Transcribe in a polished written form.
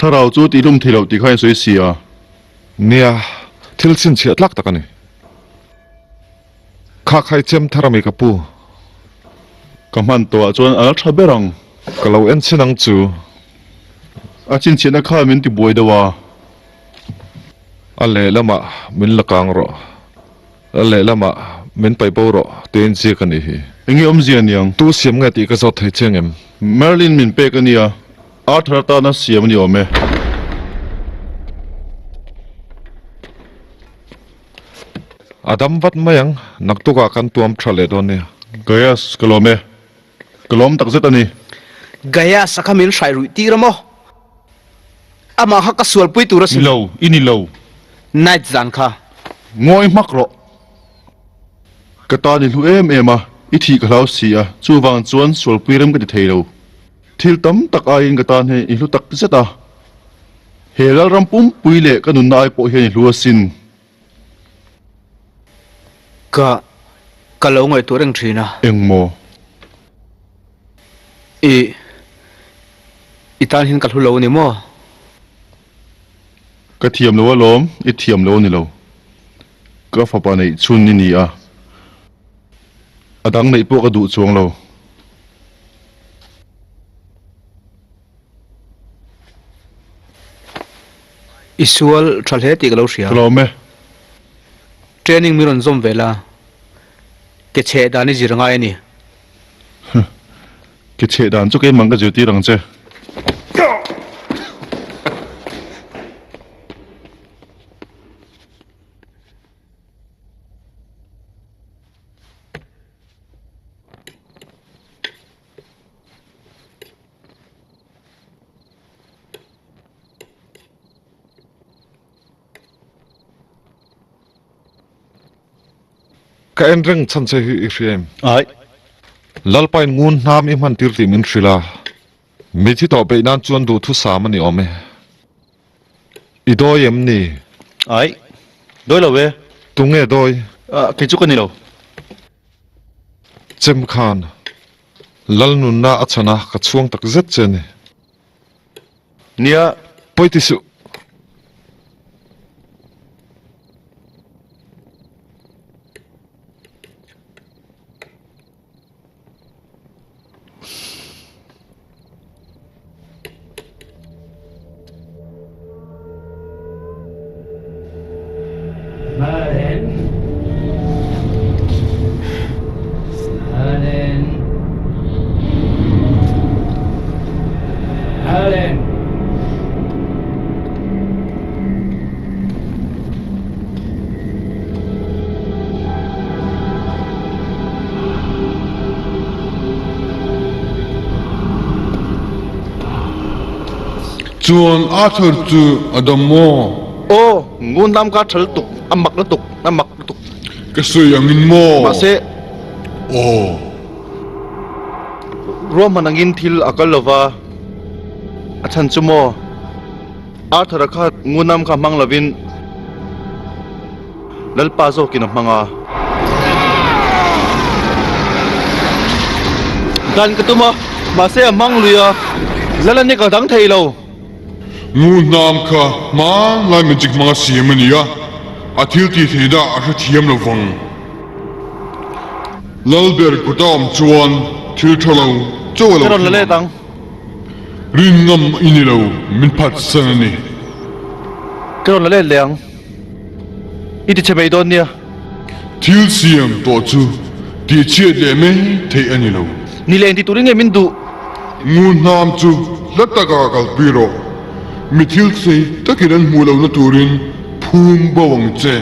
ถ้าเราจูตีลุ่มที่เราตีใครสวยเสียเนี่ยทิลสินเฉียดลักตะกันนี่ข้าใครเจมทารามิกับปูกำมันตัวจนอัลทราเบรังก็เราเอ็นชินังจูอาจินเชียนข้ามินติบวยดัวอะไรละมามินละกังรออะไรละมามินไปปูรอเตียนเสียกันนี่เอ็งยอมเสียนยังตู้เสียมไงตีก็สดให้เชียงเอ็มMerlin มินเปกันเนี่ยอาร์ธร์ตาน่าเสียมันอยู่ไหมอาดัมวัดมายังนักตุกากันตัวมทะเลตอนนี้กายสกลอมกลอมตักเซตันนี่กายสักมินใส่รุ่ยตีระโมอามาฮักสวลปุยตุรสินี่เลวอินี่เลวนัดจันค่ะงอยมักรอกระตานี่ลูเอ็มอีทีกะลาวเสียจูวางจวนสวลปุยเริ่มกันที่เทโลทิลตั้มตักอายินกระตาเนี่ยอีลูตักเซตาเฮลัลรำปุ่มปุยเล่กันนุนนายโปเฮนี่ลัวสินก็ลงไอ้ตัวเรื่องทีนะเอ็งโมอีตานหินกัดหัวเราเนี่ยมั้งกระเทียมเลวล้อมอีเทียมเลวนี่เราก็ฝาปานในชุนนี่อ่ะอดังในพวกกระดูช่วงเราอิสวลทะเลตีกับเราเสียกลอมไหมเทรนนิ่งมีรอนซอมเวลาเกเชดานี่จีรังไงนี่เกเชดานจุกเอ็มันก็จะตีรังเจก็เอ็นเร่งชันเซฮิอิฟเอ็มไอ้ลัลไปงูน้ำอิมันติรติมินศิลามีที่ต่อไปนั่นจวนดูทุสามันนี่อมเออีโดยเอ็มนี่ไอ้โดยเราเว้ตุงเอโดยกิจุกันนี่เราเจมคานลัลนุนนาอัชนะกับช่วงตักเจ็ดเจนี่เนี่ยไปที่สุMerlin. Merlin. Merlin. Chuan Arthur chu Adamo. Oh, ngun nam ka thal tuk, amak na tuk. Kasi angin mo. Mase, Oh. ruam manangin thil akalova. Achan chumo. Arthur ka ngun nam ka manglavin. Lalpazo kinamanga. Dan katuma, mase amang luya. Lalani ka dang thaylo. Ngunam ka man lai magic mga siyamaniya. Atil ti thida asya tiyam lavang. Lalber kutam chuan til thalaw chawalaw. Karon lale tang. Rin ngam inilaw min pat sanani. Karon lale leang. Iti chabay doon niya. Til siyam to chu. Ti chiyat leme thay anilaw. Nilayan ti turing min du. Ngunam chu lataka kalpiro. Mitil say takiran mulaw na turin phum bawang che.